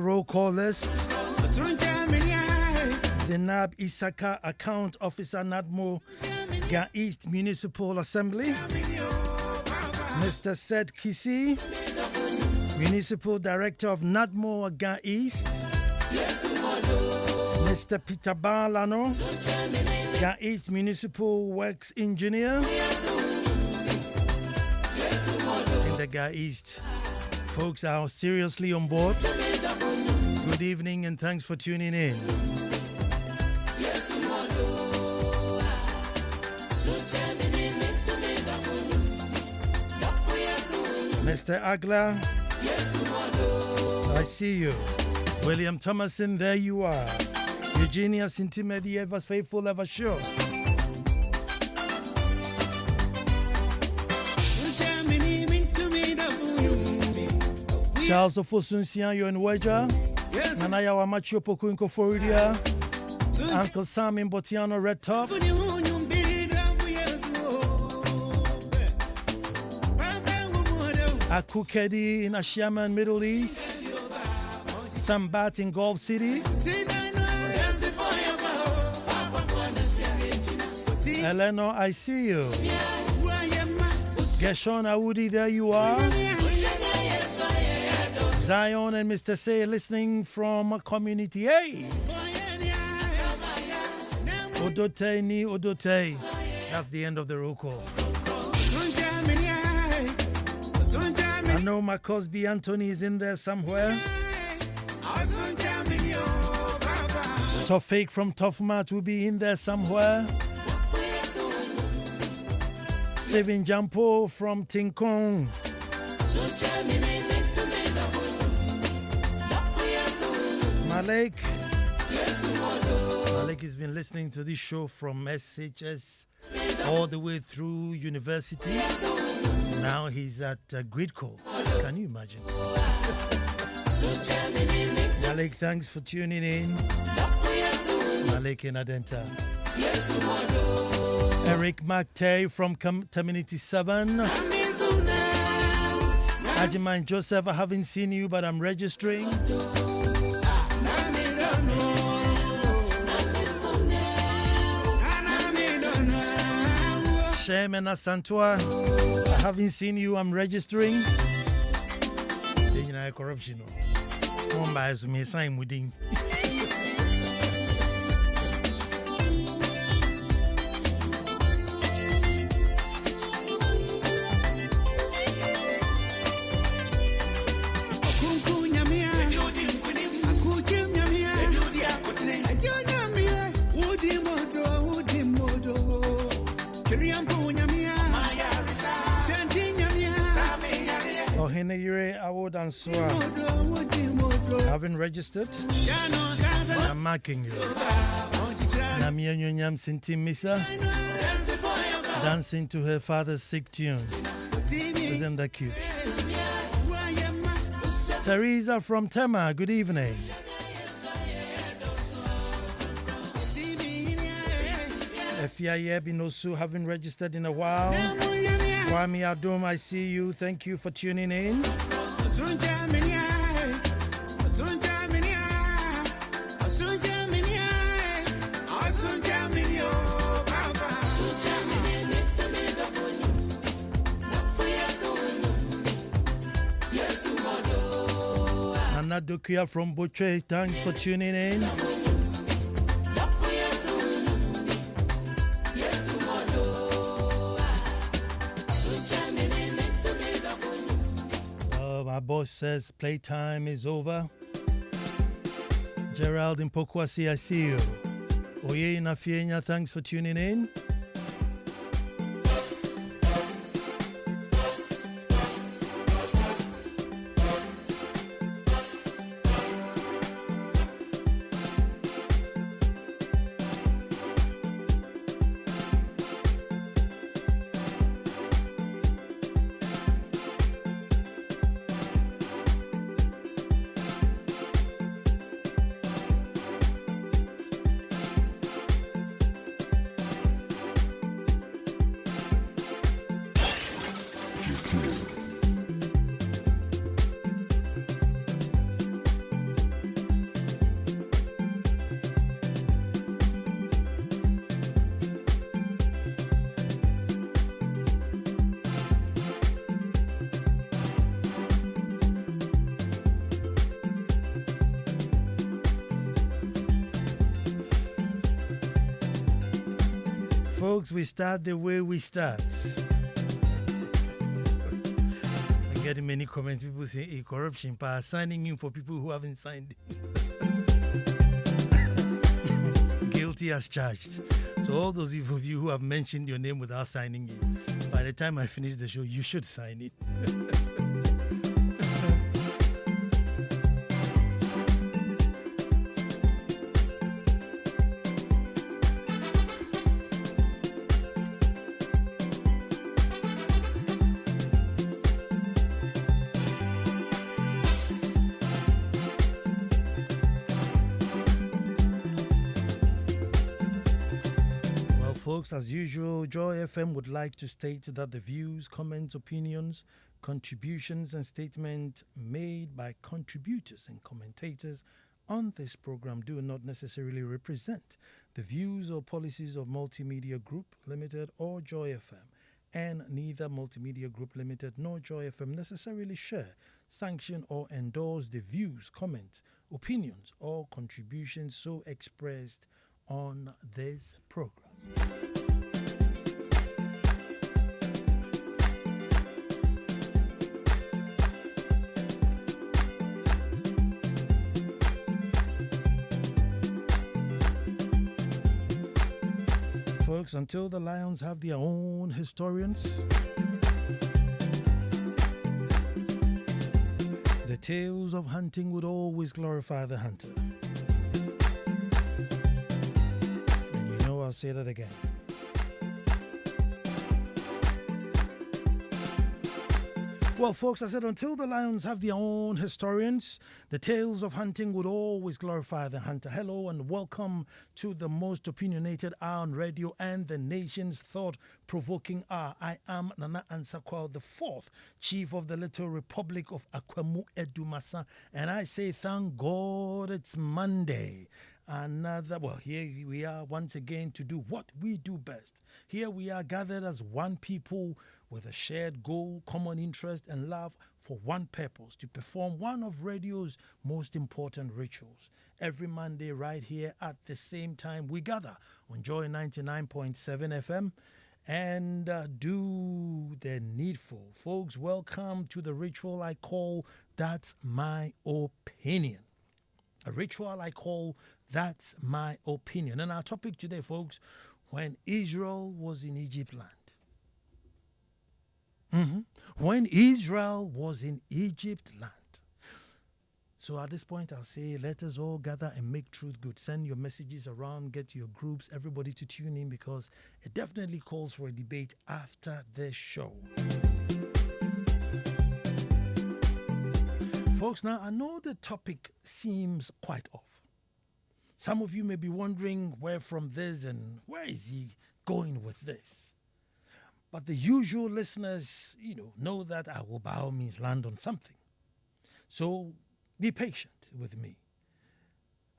roll call list. Zainab Isaka, Account Officer, Nadmo Ga East Municipal Assembly. Mr. Sed Kisi, Municipal Director of Nadmo Ga East. Mr. Peter Balano, Ga East Municipal Works Engineer. In the Ga East, folks are seriously on board. Good evening and thanks for tuning in. Mr. Agla, I see you. William Thomason, there you are. Eugenia Sintimedi, ever faithful, ever sure. Charles Ofosunsian, you're in Weja. Nanaya Wamacho Pokunko Florida. Uncle Sam in Botiano, Red Top. Akukedi in Ashiaman, Middle East. Sambat in Gulf City. Eleno, I see you. Gershon Awudi, there you are. Zion and Mr. Say listening from Community A. Odote ni Odote. That's the end of the roll call. I know my Cosby Anthony is in there somewhere. Tofik from Tofmat will be in there somewhere. Stephen Jampo from Tinkong. Malik has been listening to this show from SHS all the way through university. Now he's at Gridco. Can you imagine? Malik, thanks for tuning in. Malik in Adenta. Eric McTay from Community 7. Ajiman Joseph, I haven't seen you, but I'm registering. Shemena Santua, I haven't seen you, I'm registering. Corruption. One buys me sign with him. Award and Swa, having registered, I'm marking you. Namia Nyam Sinti Misa, dancing to her father's sick tune. Isn't that cute? Teresa from Tema, good evening. Efia Binosu, haven't registered in a while. Kwame Adom, I see you. Thank you for tuning in. Anna Dukia from Butcher, thanks for tuning in. My boss says playtime is over. Gerald in Pokwasi, I see you. Oye Nafienya, thanks for tuning in. folks, we start the way we start. I'm getting many comments. People say corruption by signing in for people who haven't signed. Guilty as charged. So all those of you who have mentioned your name without signing in, by the time I finish the show, you should sign it. Folks, as usual, Joy FM would like to state that the views, comments, opinions, contributions, and statements made by contributors and commentators on this program do not necessarily represent the views or policies of Multimedia Group Limited or Joy FM, and neither Multimedia Group Limited nor Joy FM necessarily share, sanction, or endorse the views, comments, opinions, or contributions so expressed on this program. Folks, until the lions have their own historians, the tales of hunting would always glorify the hunter. I'll say that again. Well, folks, I said until the lions have their own historians, the tales of hunting would always glorify the hunter. Hello and welcome to the most opinionated hour on radio and the nation's thought-provoking hour. I am Nana Ansah Kwao IV, Chief of the Little Republic of Akwamu Edumasa, and I say thank God it's Monday. Here we are once again to do what we do best. Here we are gathered as one people with a shared goal, common interest, and love for one purpose, to perform one of radio's most important rituals. Every Monday right here at the same time, we gather on Joy 99.7 FM and do the needful. Folks, welcome to the ritual I call That's My Opinion. A ritual I call That's My Opinion. And our topic today, folks, when Israel was in Egypt land. When Israel was in Egypt land. So at this point, I'll say, let us all gather and make truth good. Send your messages around, get your groups, everybody to tune in, because it definitely calls for a debate after the show. Folks, now I know the topic seems quite off. Some of you may be wondering where from this and where is he going with this. But the usual listeners, know that I will by all means land on something. So be patient with me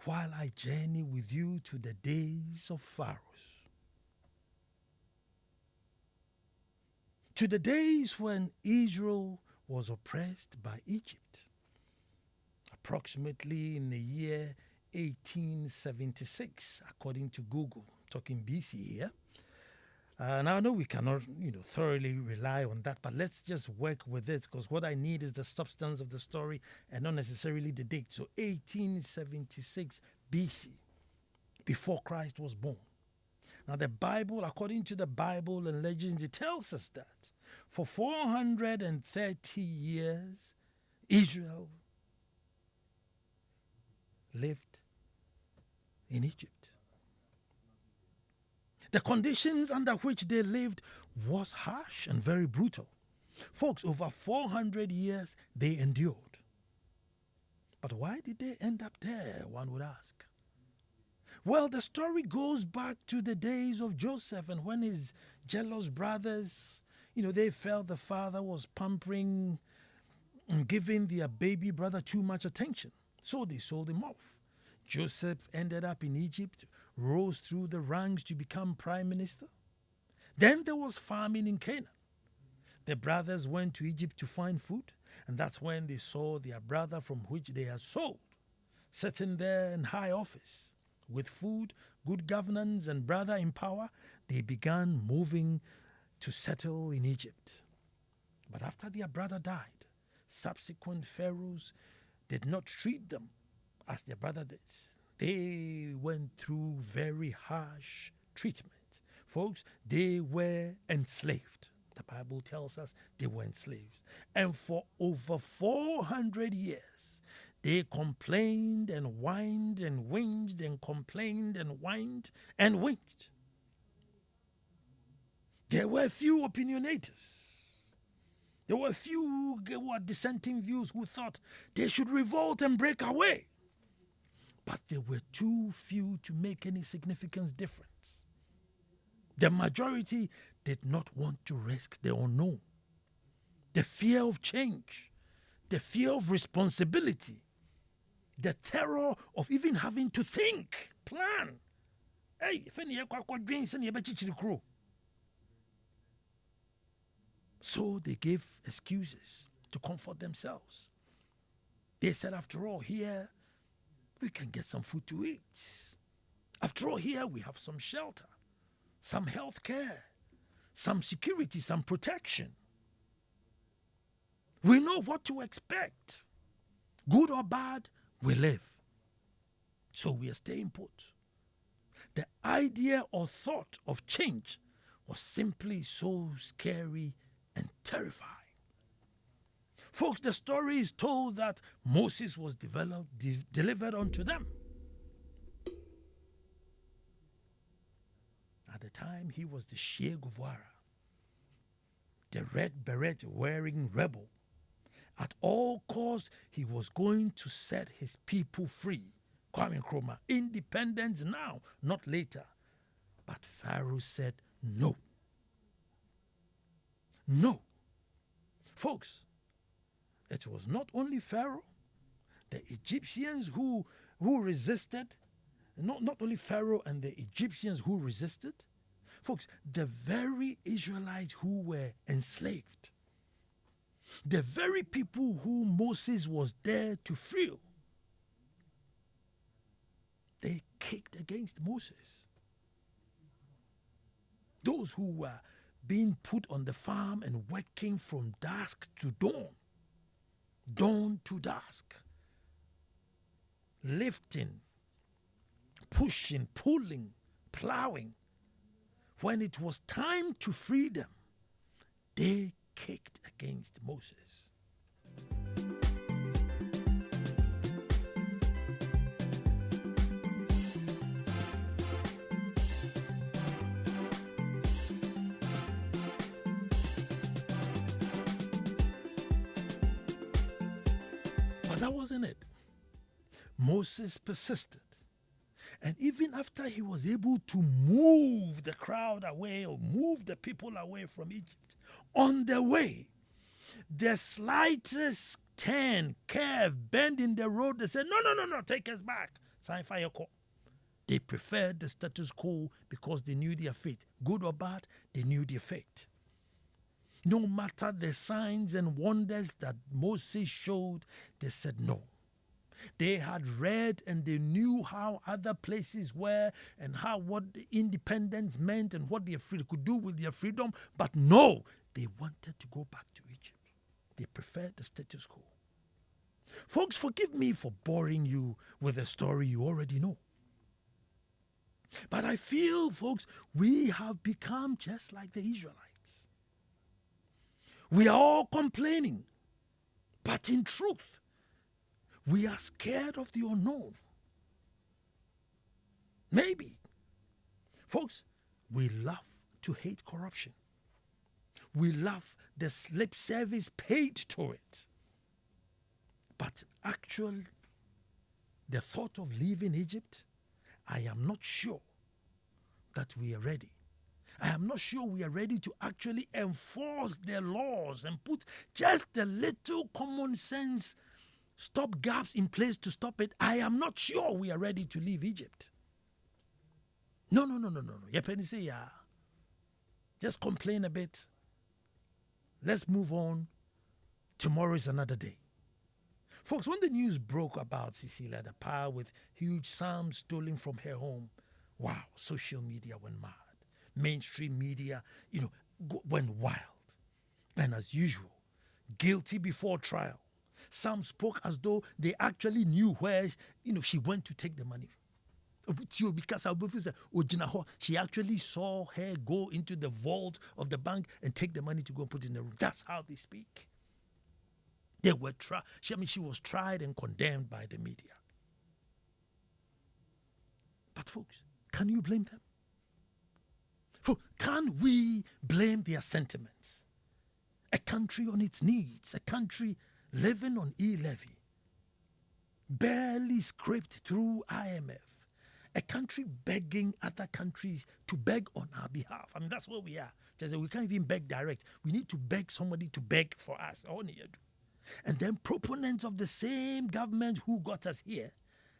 while I journey with you to the days of Pharaohs. To the days when Israel was oppressed by Egypt. Approximately in the year 1876, according to Google. I'm talking BC here. Now, I know we cannot, thoroughly rely on that, but let's just work with it, because what I need is the substance of the story and not necessarily the date. So 1876 BC, before Christ was born. Now, the Bible, according to the Bible and legends, it tells us that for 430 years, Israel lived in Egypt. The conditions under which they lived was harsh and very brutal. Folks, over 400 years they endured. But why did they end up there, one would ask? Well, the story goes back to the days of Joseph, and when his jealous brothers, they felt the father was pampering and giving their baby brother too much attention. So they sold him off. Joseph ended up in Egypt, rose through the ranks to become prime minister. Then there was famine in Canaan. The brothers went to Egypt to find food, and that's when they saw their brother from which they had sold, sitting there in high office, with food, good governance, and brother in power, they began moving to settle in Egypt. But after their brother died, subsequent pharaohs did not treat them as their brother did. They went through very harsh treatment. Folks, they were enslaved. The Bible tells us they were enslaved. And for over 400 years, they complained and whined and whinged and complained and whined and whinged. There were few opinionators. There were few who had dissenting views who thought they should revolt and break away. But there were too few to make any significant difference. The majority did not want to risk the unknown. The fear of change, the fear of responsibility, the terror of even having to think, plan. Hey, so they gave excuses to comfort themselves. They said, after all, here we can get some food to eat. After all, here we have some shelter, some health care, some security, some protection. We know what to expect. Good or bad, we live. So we are staying put. The idea or thought of change was simply so scary and terrifying. Folks, the story is told that Moses was delivered unto them. At the time, he was the Che Guevara, the red beret wearing rebel. At all costs, he was going to set his people free. Kwame Nkrumah, independence now, not later. But Pharaoh said no. No. Folks, it was not only Pharaoh, the Egyptians who resisted, not only Pharaoh and the Egyptians who resisted, folks, the very Israelites who were enslaved, the very people who Moses was there to free, they kicked against Moses. Those who were being put on the farm and working from dusk to dawn, dawn to dusk, lifting, pushing, pulling, plowing. When it was time to free them, they kicked against Moses. But that wasn't it. Moses persisted. And even after he was able to move the crowd away or move the people away from Egypt, on the way, the slightest turn, curve, bend in the road, they said, no, take us back. Sign fire call. They preferred the status quo because they knew their fate. Good or bad, they knew their fate. No matter the signs and wonders that Moses showed, they said no. They had read and they knew how other places were and what the independence meant and what they could do with their freedom. But no, they wanted to go back to Egypt. They preferred the status quo. Folks, forgive me for boring you with a story you already know. But I feel, folks, we have become just like the Israelites. We are all complaining, but in truth, we are scared of the unknown. Maybe. Folks, we love to hate corruption. We love the lip service paid to it. But actually, the thought of leaving Egypt, I am not sure that we are ready. I am not sure we are ready to actually enforce the laws and put just a little common sense stop gaps in place to stop it. I am not sure we are ready to leave Egypt. No. Just complain a bit. Let's move on. Tomorrow is another day. Folks, when the news broke about Cecilia Dapa with huge sums stolen from her home, wow, social media went mad. Mainstream media, went wild. And as usual, guilty before trial. Some spoke as though they actually knew where, she went to take the money. Because she actually saw her go into the vault of the bank and take the money to go and put it in the room. That's how they speak. They were she was tried and condemned by the media. But folks, can you blame them? Can we blame their sentiments? A country on its knees, a country living on e-levy, barely scraped through IMF, a country begging other countries to beg on our behalf. I mean, that's where we are. We can't even beg direct. We need to beg somebody to beg for us. And then proponents of the same government who got us here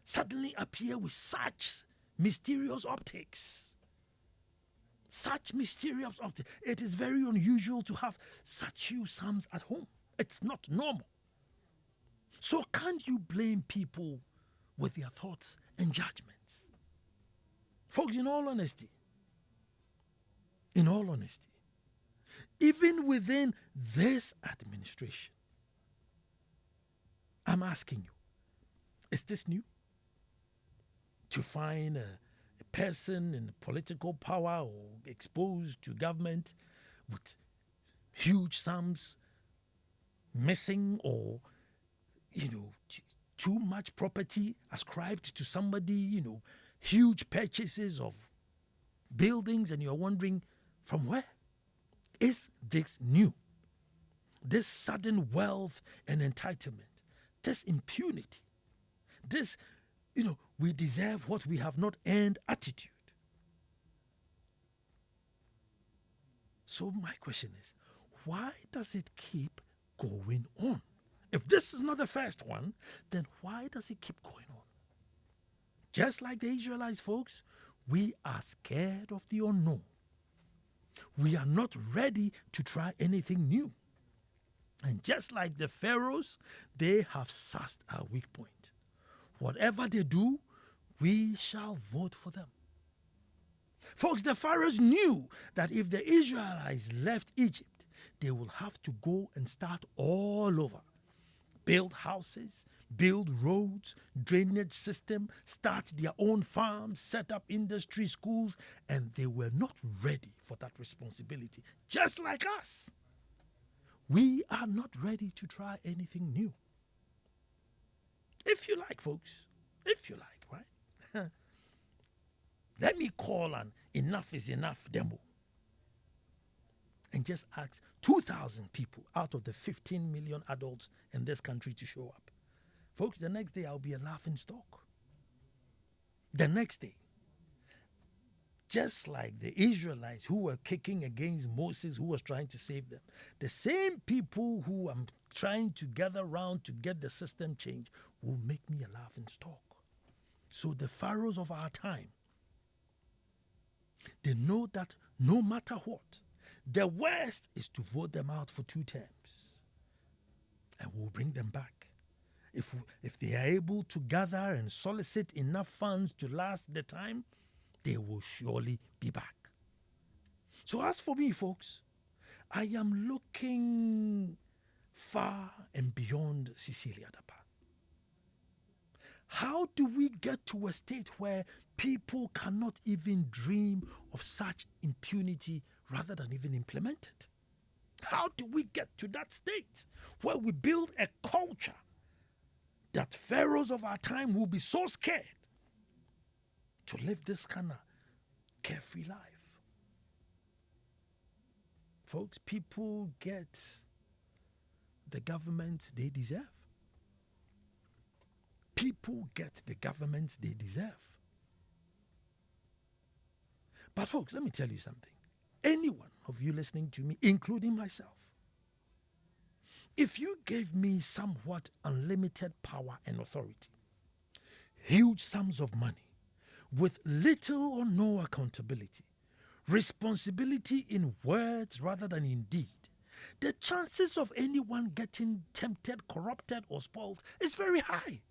suddenly appear with such mysterious optics. Such mysterious optics. It is very unusual to have such huge sums at home. It's not normal. So can't you blame people with their thoughts and judgments? Folks, in all honesty, even within this administration, I'm asking you, is this new? To find a person in political power or exposed to government with huge sums missing, or too much property ascribed to somebody, huge purchases of buildings, and you're wondering from where? Is this new? This sudden wealth and entitlement, this impunity, this we deserve what we have not earned attitude. So my question is, why does it keep going on? If this is not the first one, then why does it keep going on? Just like the Israelites, folks, we are scared of the unknown. We are not ready to try anything new. And just like the pharaohs, they have sussed our weak point. Whatever they do, we shall vote for them. Folks, the pharaohs knew that if the Israelites left Egypt, they will have to go and start all over. Build houses, build roads, drainage system, start their own farms, set up industry, schools, and they were not ready for that responsibility. Just like us. We are not ready to try anything new. If you like, folks, if you like, right? Let me call an enough is enough demo and just ask 2,000 people out of the 15 million adults in this country to show up. Folks, the next day I'll be a laughing stock. The next day, just like the Israelites who were kicking against Moses, who was trying to save them, the same people who I'm trying to gather around to get the system changed will make me a laughing stock. So the pharaohs of our time, they know that no matter what, the worst is to vote them out for 2 terms. And we'll bring them back. If they are able to gather and solicit enough funds to last the time, they will surely be back. So as for me, folks, I am looking far and beyond Cecilia Dapa. How do we get to a state where people cannot even dream of such impunity rather than even implement it? How do we get to that state where we build a culture that pharaohs of our time will be so scared to live this kind of carefree life? Folks, people get the government they deserve. People get the government they deserve. But folks, let me tell you something. Any one of you listening to me, including myself, if you gave me somewhat unlimited power and authority, huge sums of money, with little or no accountability, responsibility in words rather than in deed, the chances of anyone getting tempted, corrupted, or spoiled is very high.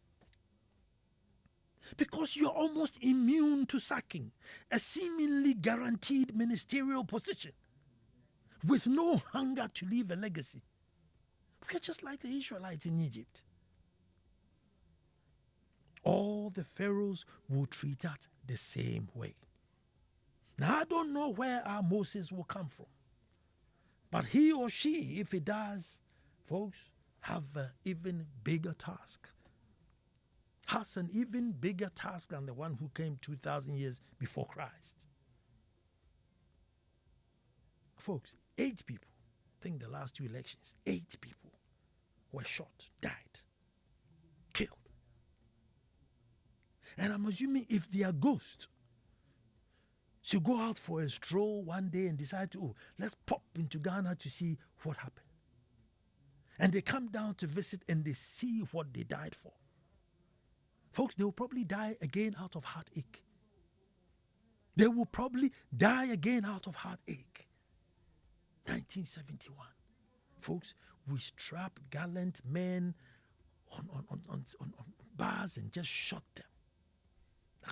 Because you're almost immune to sacking a seemingly guaranteed ministerial position with no hunger to leave a legacy. We're just like the Israelites in Egypt. All the pharaohs will treat us the same way. Now, I don't know where our Moses will come from. But he or she, if he does, folks, have an even bigger task. Has an even bigger task than the one who came 2,000 years before Christ. Folks, 8 people, I think the last 2 elections, 8 people were shot, died, killed. And I'm assuming if their ghost should go out for a stroll one day and decide to, let's pop into Ghana to see what happened. And they come down to visit and they see what they died for. Folks, they will probably die again out of heartache. They will probably die again out of heartache. 1971. Folks, we strap gallant men on bars and just shot them.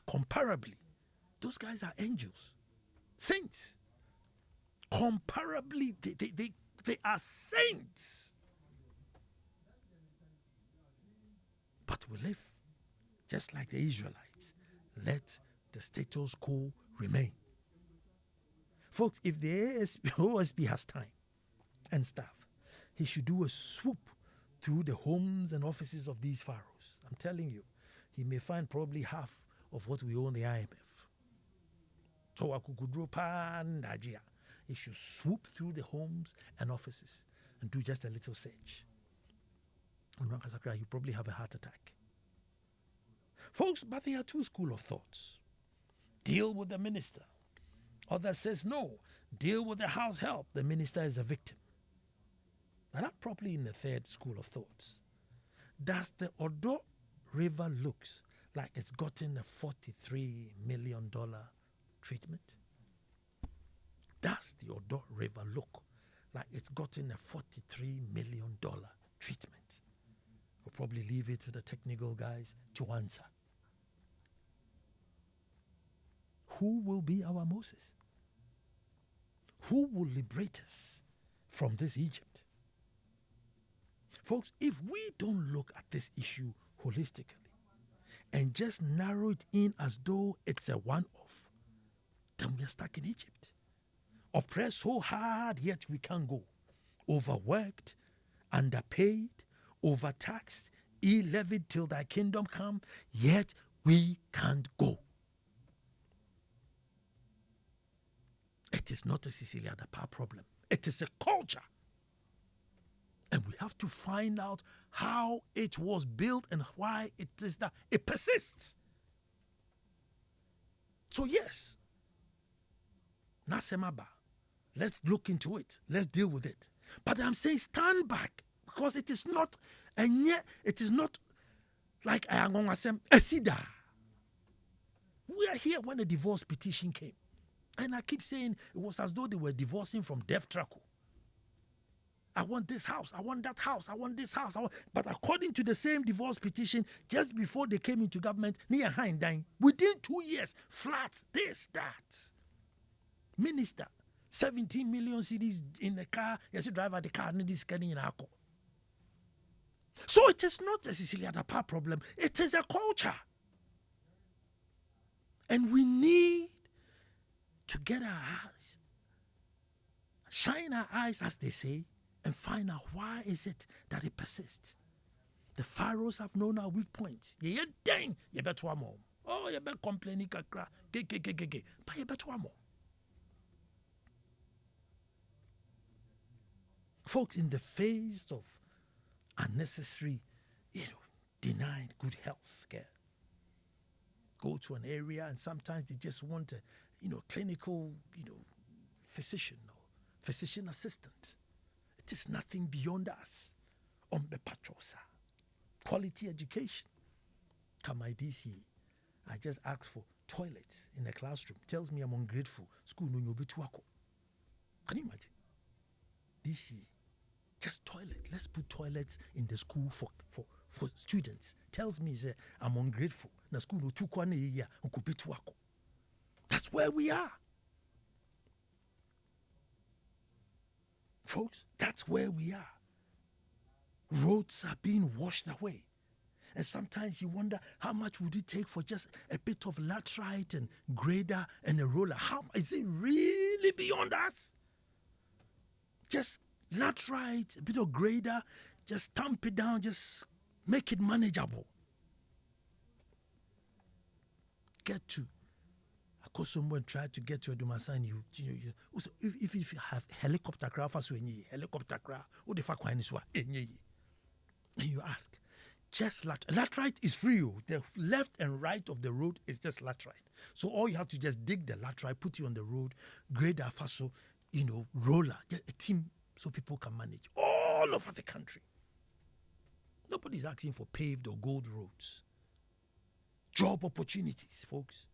Comparably, those guys are angels, saints. Comparably, they are saints. But we live just like the Israelites. Let the status quo remain. Folks, if the OSP has time and staff, he should do a swoop through the homes and offices of these pharaohs. I'm telling you, he may find probably half of what we owe in the IMF. So he should swoop through the homes and offices and do just a little search. And you probably have a heart attack. Folks, but there are 2 schools of thoughts. Deal with the minister. Others says no. Deal with the house help. The minister is a victim. And I'm probably in the 3rd school of thoughts. Does the Odo River looks like it's gotten a $43 million treatment? Does the Odo River look like it's gotten a $43 million treatment? We'll probably leave it to the technical guys to answer. Who will be our Moses? Who will liberate us from this Egypt? Folks, if we don't look at this issue holistically and just narrow it in as though it's a one-off, then we are stuck in Egypt. Oppressed so hard, yet we can't go. Overworked, underpaid, overtaxed, ill-levied till thy kingdom come, yet we can't go. It is not a Cecilia Dapa problem. It is a culture. And we have to find out how it was built and why it is that it persists. So yes, Nasemaba, let's look into it. Let's deal with it. But I'm saying stand back, because it is not, and yet it is not like I am going to say, Asida. We are here when the divorce petition came. And I keep saying it was as though they were divorcing from Death Traco. I want this house, I want that house, I want this house. But according to the same divorce petition, just before they came into government, near Hindine, within 2 years, flats, this, that. Minister, 17 million cedis in the car, yes, driver the car, and this getting in Ako. So it is not a Cecilia Dapa problem, it is a culture. And we need to get our eyes, shine our eyes, as they say, and find out why is it that it persists. The pharaohs have known our weak points. You better one more. Oh, you better complaining, but you better one more. Folks, in the face of unnecessary, denied good health care, go to an area and sometimes they just want a clinical, physician or physician assistant. It is nothing beyond us. Patrosa. Quality education. Come my DC. I just asked for toilet in the classroom. Tells me I'm ungrateful. School no nyobi tuako. Can you imagine? DC. Just toilet. Let's put toilets in the school for students. Tells me, say, I'm ungrateful. Na school no 2 kwane year, that's where we are. Folks, that's where we are. Roads are being washed away. And sometimes you wonder, how much would it take for just a bit of laterite and grader and a roller? How is it really beyond us? Just laterite, a bit of grader, just stamp it down, just make it manageable. Get to. Because someone tried to get to a Dumasan, you also, if you have helicopter craft, helicopter craft, what the fuck is what? And you ask, just laterite is free. The left and right of the road is just laterite. So all you have to just dig the laterite, put it on the road, grade a faso, roller, just a team so people can manage all over the country. Nobody's asking for paved or gold roads. Job opportunities, folks.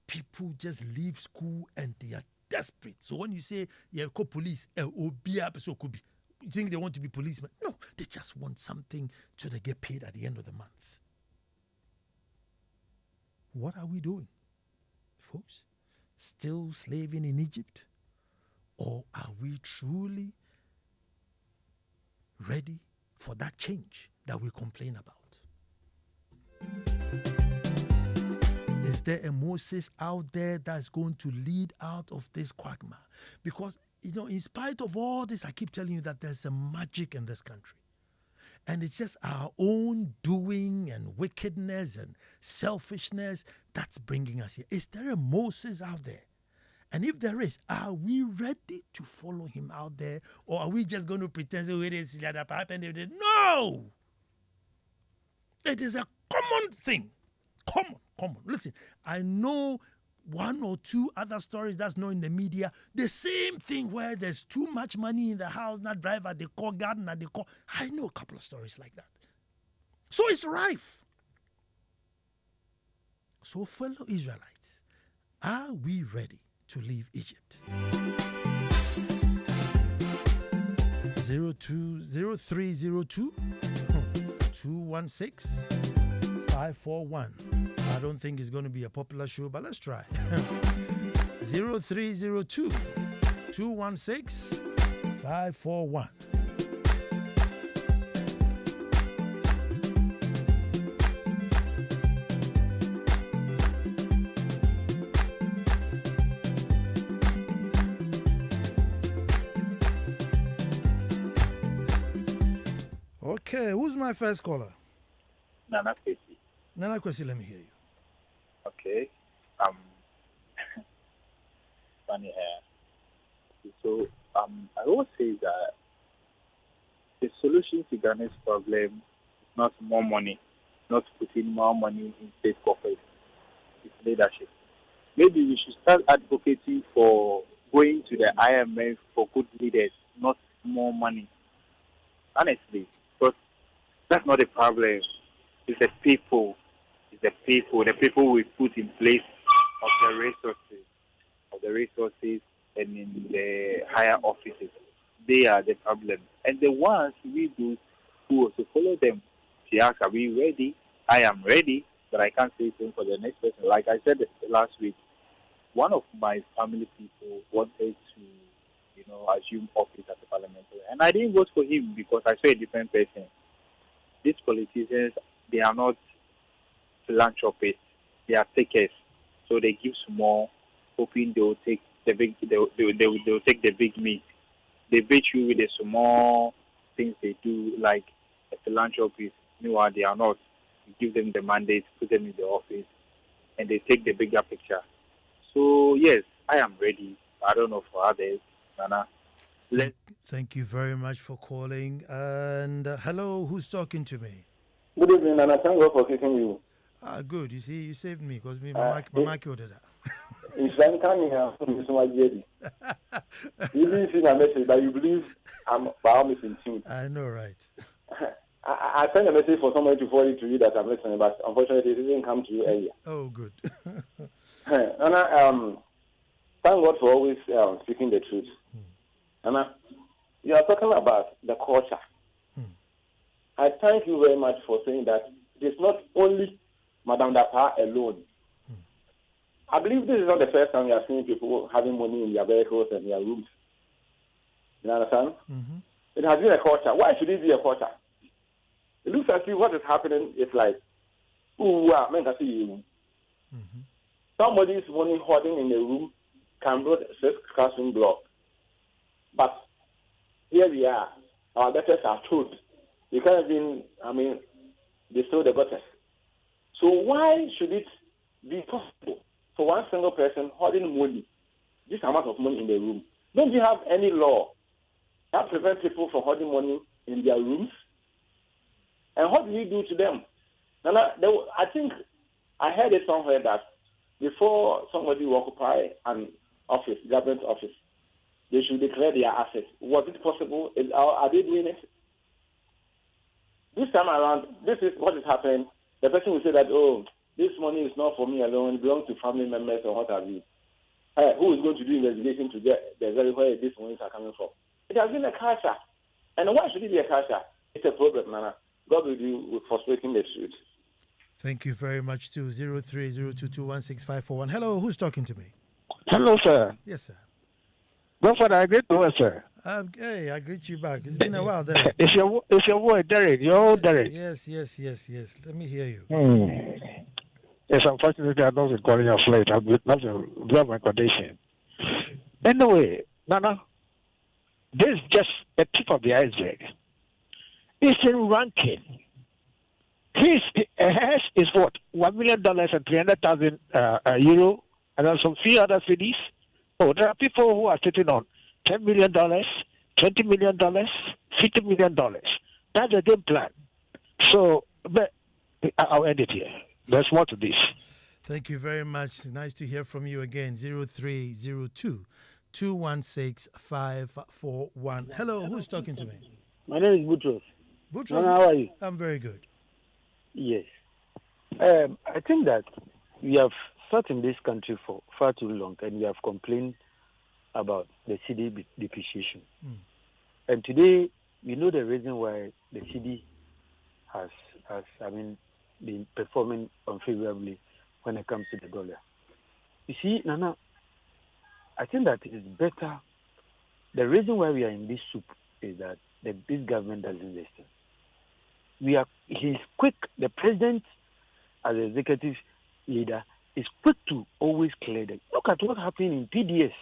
People just leave school and they are desperate. So when you say, call police, you think they want to be policemen? No, they just want something so they get paid at the end of the month. What are we doing, folks? Still slaving in Egypt? Or are we truly ready for that change that we complain about? Is there a Moses out there that's going to lead out of this quagmire? Because, in spite of all this, I keep telling you that there's a magic in this country. And it's just our own doing and wickedness and selfishness that's bringing us here. Is there a Moses out there? And if there is, are we ready to follow him out there? Or are we just going to pretend it is that happened? No! It is a common thing. Common. Listen, I know one or two other stories that's not in the media. The same thing where there's too much money in the house, not driver, they call gardener, they call. I know a couple of stories like that. So it's rife. So fellow Israelites, are we ready to leave Egypt? 0302 216 541. I don't think it's going to be a popular show, but let's try. 0302 216 541. Okay, who's my first caller? Nana Kwesi. Nana Kwesi, let me hear you. Okay. Funny hair. So, I always say that the solution to Ghana's problem is not more money, not putting more money in state coffers. It's leadership. Maybe we should start advocating for going to the IMF for good leaders, not more money. Honestly, but that's not the problem. It's the people. It's the people we put in place of the resources and in the higher offices. They are the problem. And the ones we do who also follow them. She asks, are we ready? I am ready, but I can't say anything for the next person. Like I said last week, one of my family people wanted to, assume office as a parliamentarian. And I didn't vote for him because I saw a different person. These politicians, they are not philanthropists, they are takers. So they give small, hoping they will take the big. They will take the big meat. They beat you with the small things they do, like a philanthropist. Meanwhile, they are not. You give them the mandate, put them in the office, and they take the bigger picture. So yes, I am ready. I don't know for others, Nana. Thank you very much for calling. And hello, who's talking to me? Good evening, Nana. Thank God for kicking you. Good. You see, you saved me because my mic ordered that. It's coming here from this one, Jerry. You didn't see my message, but you believe I'm by missing tune. I know, right? I sent a message for somebody to forward it to you that I'm listening, but unfortunately, it didn't come to you earlier. Oh, good. Nana, thank God for always speaking the truth. Nana, You are talking about the culture. I thank you very much for saying that it's not only Madame Dapa alone. I believe this is not the first time we are seeing people having money in their vehicles and their rooms. You understand? It has been a culture. Why should it be a culture? It looks as if what is happening is like, man, can see you. Somebody's money hoarding in a room can build a 6-classroom block. But here we are. Our debtors are told. You can't even, they stole the gutters. So why should it be possible for one single person holding money, this amount of money in the room? Don't you have any law that prevents people from holding money in their rooms? And what do you do to them? And I think I heard it somewhere that before somebody will occupy an office, government office, they should declare their assets. Was it possible? Are they doing it? This time around, this is what is happening. The person will say that, this money is not for me alone, it belongs to family members or what have you. Who is going to do investigation to get the very where these monies are coming from? It has been a culture. And why should it be a culture? It's a problem, Nana. God will do with frustrating the truth. Thank you very much, too. 0302216541. Hello, who's talking to me? Hello, sir. Yes, sir. Godfather, I greet you, sir. Hey, I greet you back. It's been a while, Derek. It's your boy, Derek. Your old Derek. Yes. Let me hear you. Yes, unfortunately, I'm not calling your flight. I'm not blood my condition. Anyway, Nana, this is just the tip of the iceberg. It's in ranking. His is what? $1 million and 300,000 euro, and also few other cities. Oh, there are people who are sitting on $10 million, $20 million, $50 million. That's the game plan. So, but I'll end it here. There's more to this. Thank you very much. Nice to hear from you again. 0302-216-541. Hello, who's talking to me? My name is Boutros. Boutros, how are you? I'm very good. Yes. I think that we have sat in this country for far too long and we have complained about the CD depreciation. And today, we know the reason why the CD has been performing unfavorably when it comes to the dollar. You see, Nana, I think that it is better. The reason why we are in this soup is that this government doesn't listen. He's quick. The president, as the executive leader, is quick to always clear them. Look at what happened in PDS.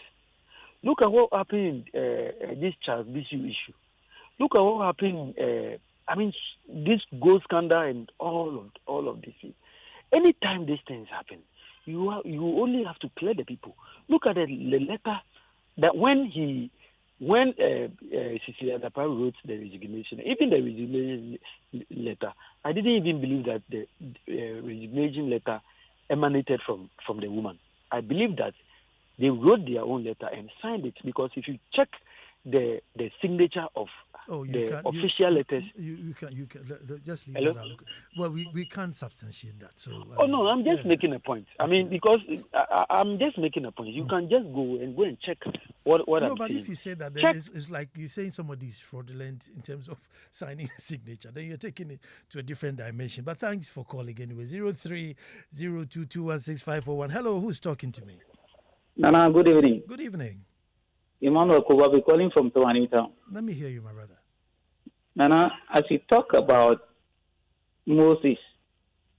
Look at what happened in this Charles Bishop issue. Look at what happened. This gold scandal and all of this. Anytime these things happen, you only have to clear the people. Look at the letter that when Cecilia Dapa wrote the resignation, even the resignation letter, I didn't even believe that the resignation letter emanated from the woman. I believe that they wrote their own letter and signed it, because if you check the signature of the official letters. You can just leave Hello? that out. Well, we can't substantiate that. So. No, I'm just making a point. I mean, because I'm just making a point. You can just go and check what I'm saying. No, but if you say that, then it's like you're saying somebody is fraudulent in terms of signing a signature. Then you're taking it to a different dimension. But thanks for calling anyway. 0302216541. Hello, who's talking to me? Nana, good evening. Good evening. Emmanuel Kubabi calling from Tawani Town. Let me hear you, my brother. Nana, as you talk about Moses,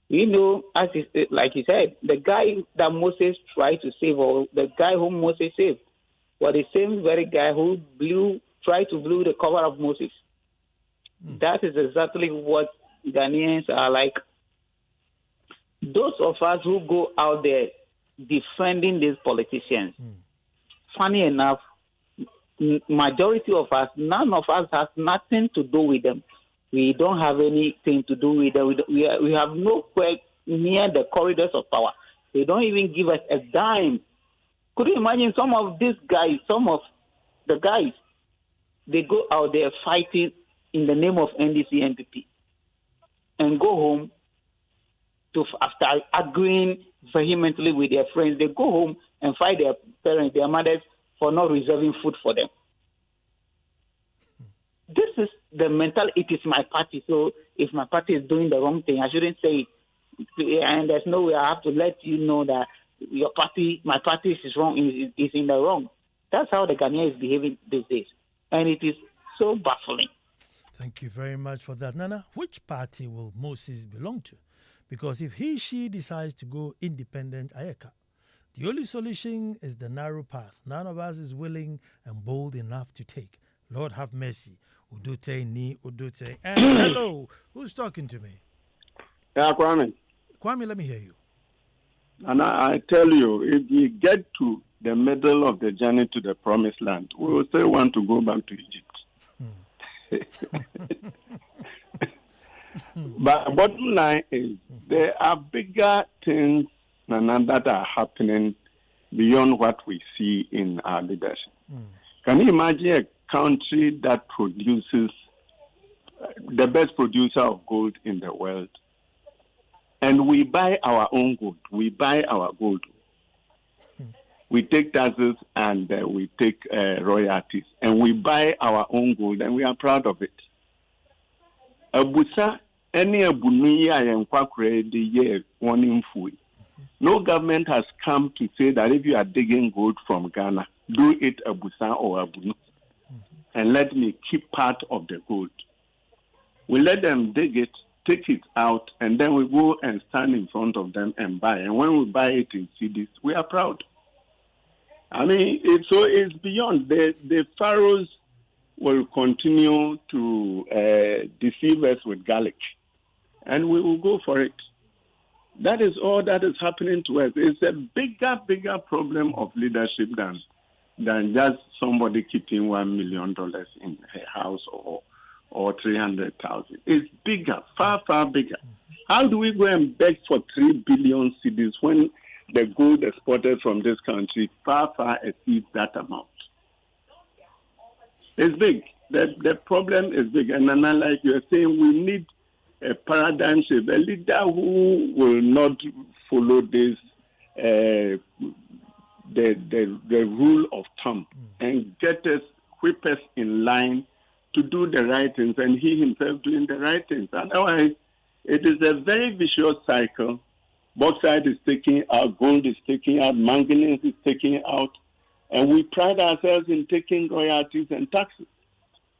like you said, the guy that Moses tried to save, or the guy whom Moses saved, was the same very guy who tried to blow the cover of Moses. That is exactly what Ghanaians are like. Those of us who go out there defending these politicians, funny enough, majority of us, none of us has nothing to do with them. We don't have anything to do with them. We have nowhere near the corridors of power. They don't even give us a dime. Could you imagine some of these guys, some of the guys, they go out there fighting in the name of NDC NPP and go home after arguing vehemently with their friends, they go home and fight their parents, their mothers, for not reserving food for them. this is the mental. It is my party. So if my party is doing the wrong thing, I shouldn't say it. And there's no way I have to let you know that your party, my party is wrong, is in the wrong. That's how the Ghanaian is behaving these days. And it is so baffling. Thank you very much for that. Nana, which party will Moses belong to? Because if she decides to go independent, Ayeka, the only solution is the narrow path. None of us is willing and bold enough to take. Lord have mercy. Udute ni udute. And hello, who's talking to me? Yeah, Kwame. Kwame, let me hear you. And I tell you, if we get to the middle of the journey to the promised land, we will still want to go back to Egypt. But bottom line is, there are bigger things that are happening beyond what we see in our leadership. Can you imagine a country that produces the best producer of gold in the world, and we buy our own gold? We buy our gold. We take taxes and we take royalties, and we buy our own gold, and we are proud of it. Abusa, any abunuya and the year warning food. No government has come to say that if you are digging gold from Ghana, do it Abusa or Abunu, and let me keep part of the gold. We let them dig it, take it out, and then we go and stand in front of them and buy. And when we buy it in cities, we are proud. I mean, it's beyond. The pharaohs will continue to deceive us with garlic, and we will go for it. That is all that is happening to us. It's a bigger problem of leadership than just somebody keeping $1 million in her house or 300,000. It's bigger, far bigger. How do we go and beg for 3 billion cedis when the gold exported from this country far exceeds that amount? It's big. The problem is big. And then, like you're saying, we need a paradigm shift, a leader who will not follow this, the rule of thumb, and whip us in line to do the right things, and he himself doing the right things. Otherwise, it is a very vicious cycle. Bauxite is taking out, gold is taking out, manganese is taking out, and we pride ourselves in taking royalties and taxes.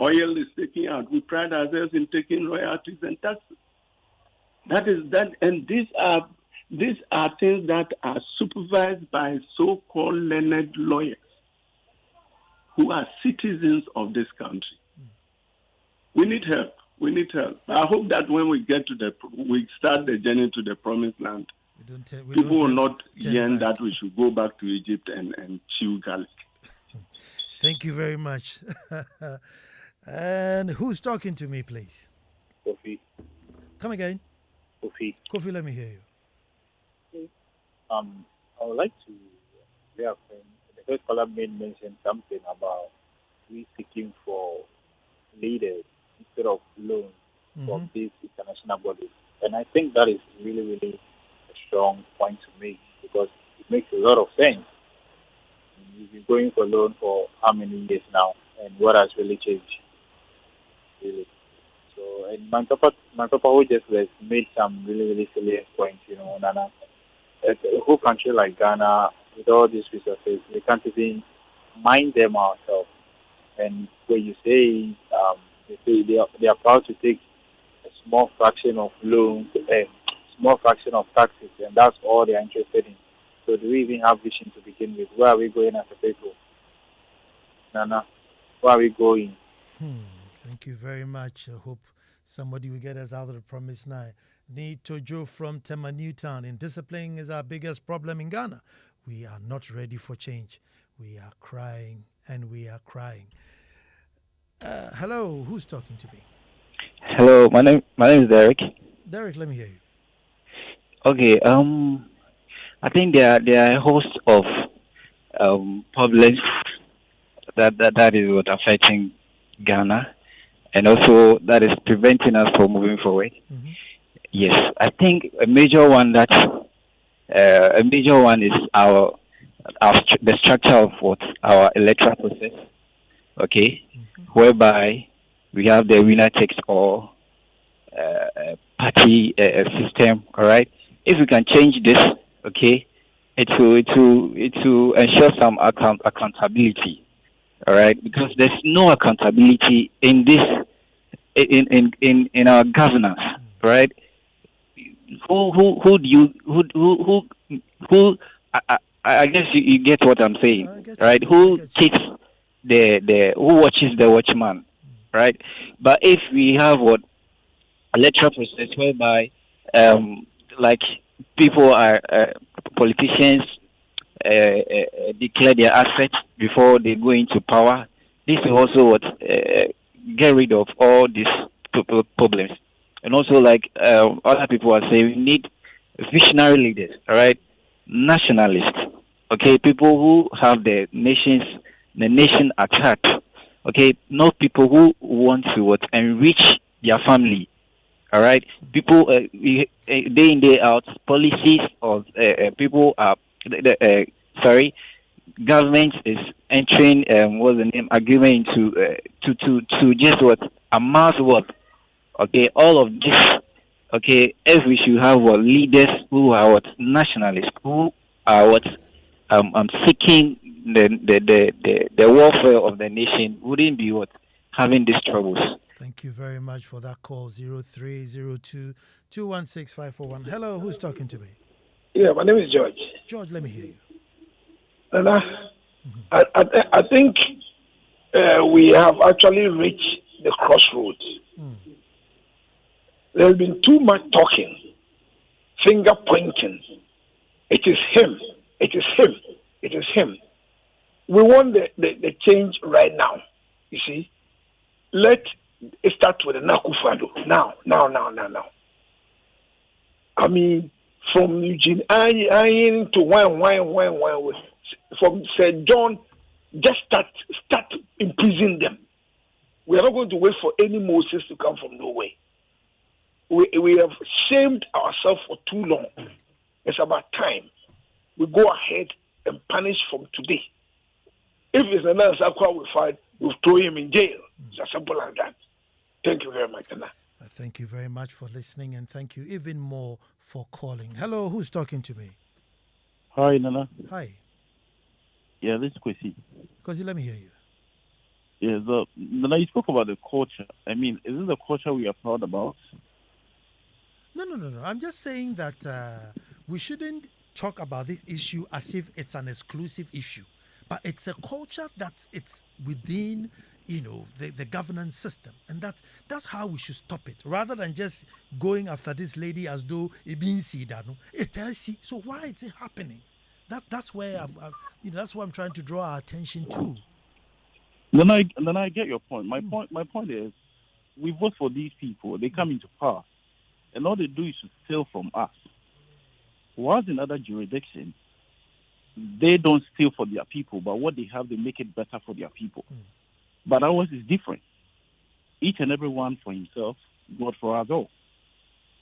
Oil is taking out. We pride ourselves in taking royalties and taxes. And these are things that are supervised by so-called learned lawyers who are citizens of this country. We need help. I hope that when we start the journey to the promised land, people will not yearn that we should go back to Egypt and chew garlic. Thank you very much. And who's talking to me, please? Kofi. Come again. Kofi, let me hear you. I would like to reaffirm. The first caller mentioned something about we seeking for leaders instead of loans from these international bodies. And I think that is really a strong point to make, because it makes a lot of sense. We've been going for loan for how many years now, and what has really changed? Really. So, and my papa who just made some really salient points, Nana. A whole country like Ghana, with all these resources, we can't even mine them ourselves. And when you say, they are proud to take a small fraction of loans, a small fraction of taxes, and that's all they are interested in. So do we even have vision to begin with? Where are we going as a people? Nana, where are we going? Thank you very much. I hope somebody will get us out of the promised land. Need Tojo from Tema Newtown. Indiscipline is our biggest problem in Ghana. We are not ready for change. We are crying and we are crying. Hello, who's talking to me? Hello, my name is Derek. Derek, let me hear you. Okay, I think there are a host of problems that is what affecting Ghana, and also that is preventing us from moving forward. Mm-hmm. Yes, I think a major one is the structure of our electoral process. Okay, whereby We have the winner takes all party system. All right. If we can change this, okay, it will ensure some accountability. All right, because there's no accountability in this in our governance. Right? Who do you who I guess you get what I'm saying, right? Who keeps the who watches the watchman, right? But if we have what electoral process whereby like people are politicians declare their assets before they go into power, this will also what get rid of all these problems. And also, like other people are saying, we need visionary leaders, all right, nationalists, okay, people who have the nation at heart, okay, not people who want to what enrich their family, all right. People day in day out policies of people are government is entering what's the name agreement to just what amass what. Okay, all of this. Okay, if we should have what leaders who are what nationalists, who are what seeking the welfare of the nation, wouldn't be what having these troubles. Thank you very much for that call. 0302 216 541. Hello, who's talking to me? Yeah, my name is George. George, let me hear you. And I think we have actually reached the crossroads. There's been too much talking, finger pointing. It is him. It is him. It is him. We want the change right now. You see, let it start with the Nakufado now. I mean, from Eugene Ayin to wine. From St. John, just start imprisoning them. We are not going to wait for any Moses to come from nowhere. We have shamed ourselves for too long. It's about time we go ahead and punish from today. If it's Nana Ansah Kwao IV, we'll throw him in jail. It's as simple as that. Thank you very much, Nana. Thank you very much for listening, and thank you even more for calling. Hello, who's talking to me? Hi, Nana. Hi. Yeah, this is Kwesi. Kwesi, let me hear you. Yeah, Nana, you spoke about the culture. I mean, is this the culture we are proud about? No. I'm just saying that we shouldn't talk about this issue as if it's an exclusive issue, but it's a culture that it's within, the governance system, and that's how we should stop it, rather than just going after this lady as though it being sidano. So why is it happening? That's where that's what I'm trying to draw our attention to. Then I get your point. My point is, we vote for these people. They come into power, and all they do is to steal from us. Whilst in other jurisdictions, they don't steal for their people, but what they have, they make it better for their people. But ours is different. Each and every one for himself, God for us all.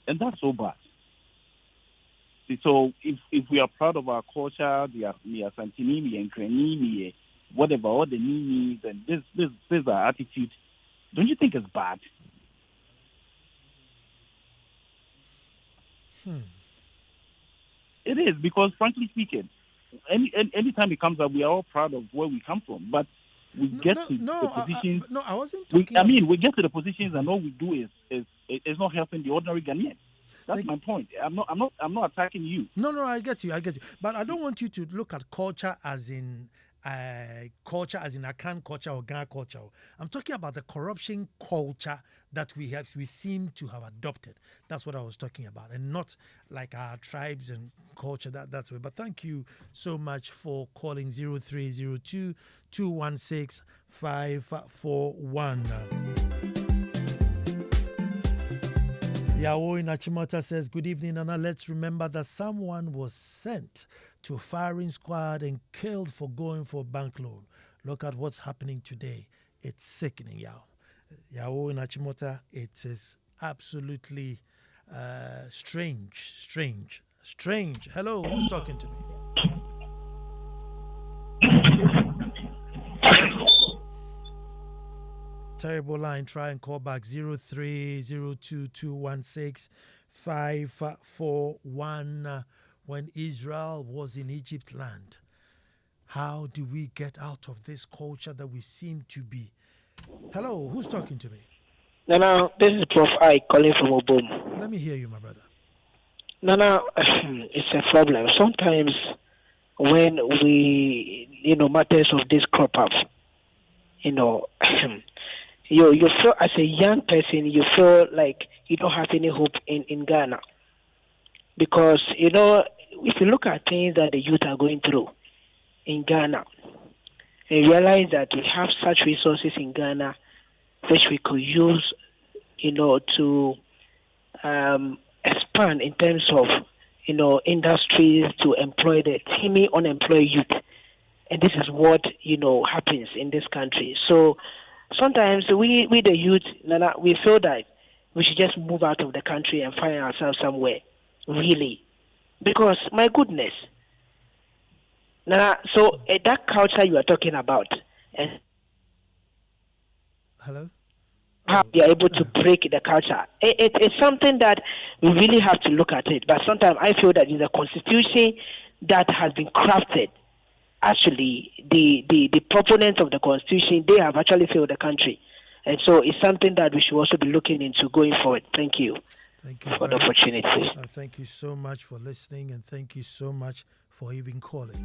And that's so bad. So if we are proud of our culture, the Santinimi and Krenimi, whatever, all the Nimis, and this is our attitude, don't you think it's bad? It is, because frankly speaking, anytime it comes up, we are all proud of where we come from. But we get to the positions. I wasn't talking. We get to the positions, and all we do is not helping the ordinary Ghanaian. That's my point. I'm not attacking you. No, I get you. But I don't want you to look at culture as in Akan culture or Ghana culture. I'm talking about the corruption culture that we seem to have adopted. That's what I was talking about, and not like our tribes and culture that's way. But thank you so much for calling 0302 216 541. Yao in Achimota says, good evening, Nana. Let's remember that someone was sent to a firing squad and killed for going for a bank loan. Look at what's happening today. It's sickening, Yao. Yao in Achimota, it is absolutely strange. Hello, who's talking to me? Terrible line. Try and call back 0302216541 when Israel was in Egypt land. How do we get out of this culture that we seem to be? Hello, who's talking to me? Nana, this is Prof. I calling from Obom. Let me hear you, my brother. Nana, it's a problem. Sometimes when we, matters of this crop up, you feel as a young person, you feel like you don't have any hope in Ghana. Because, if you look at things that the youth are going through in Ghana, and realize that we have such resources in Ghana which we could use, to expand in terms of, industries to employ the teeming unemployed youth. And this is what, happens in this country. So sometimes we the youth, Nana, we feel that we should just move out of the country and find ourselves somewhere, really. Because, my goodness, Nana, so that culture you are talking about, and hello? How we are able to break the culture. It's something that we really have to look at it. But sometimes I feel that in the constitution that has been crafted, actually, the proponents of the constitution, they have actually failed the country. And so it's something that we should also be looking into going forward. Thank you for the opportunity. Thank you so much for listening, and thank you so much for even calling.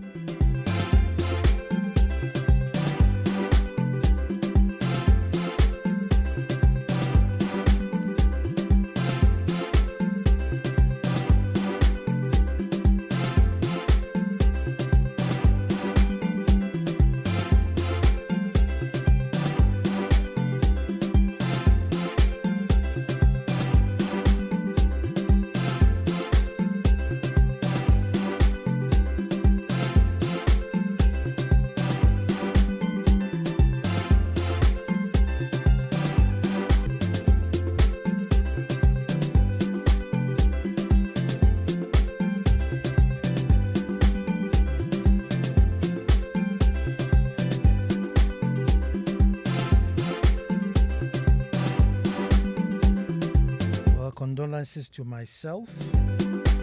Condolences to myself,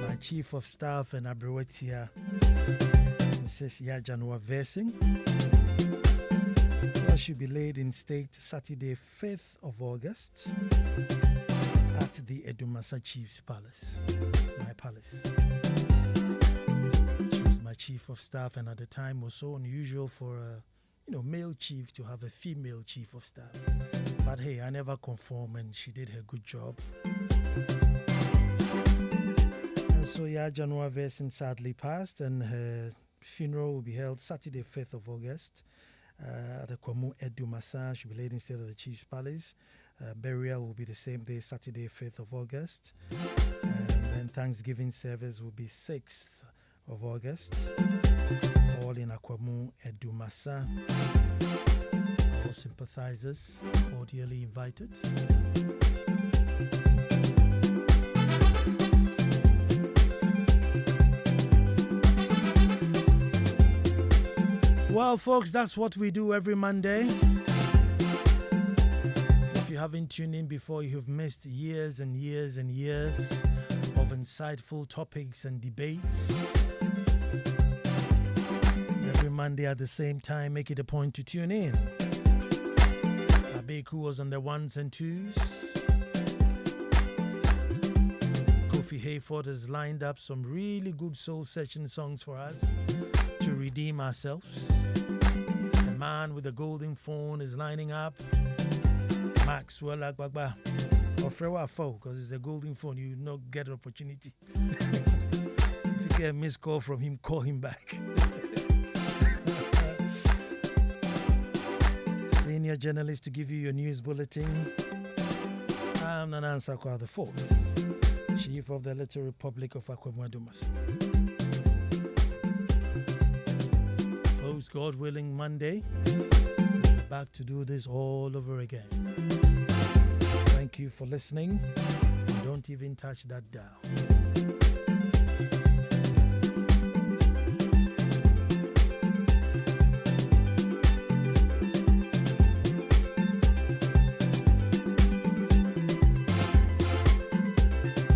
my Chief of Staff, and Abrewetia, Mrs. Yajanwa Versing. Well, she'll be laid in state Saturday, 5th of August, at the Edumasa Chief's Palace, my palace. She was my Chief of Staff, and at the time was so unusual for a male chief to have a female Chief of Staff. But hey, I never conform, and she did her good job. And so January Versin sadly passed, and her funeral will be held Saturday, 5th of August at the Kwamu Edumasa. She'll be laid in state at the Chief's Palace. Burial will be the same day, Saturday, 5th of August. And then Thanksgiving service will be 6th of August. All in Akwamu Edumasa. All sympathizers cordially invited. Well, folks, that's what we do every Monday. If you haven't tuned in before, you've missed years and years and years of insightful topics and debates. Every Monday at the same time, make it a point to tune in. Abeku was on the ones and twos. Kofi Hayford has lined up some really good soul-searching songs for us to redeem ourselves. The man with the golden phone is lining up. Maxwell Agbagba. Or Frewa Fo, because it's a golden phone, you not get an opportunity. If you get a missed call from him, call him back. Senior journalist to give you your news bulletin. I'm Nana Ansah Kwao IV, Chief of the Little Republic of Akwamu Edumasa. Folks, God willing, Monday, we'll be back to do this all over again. Thank you for listening. And don't even touch that dial.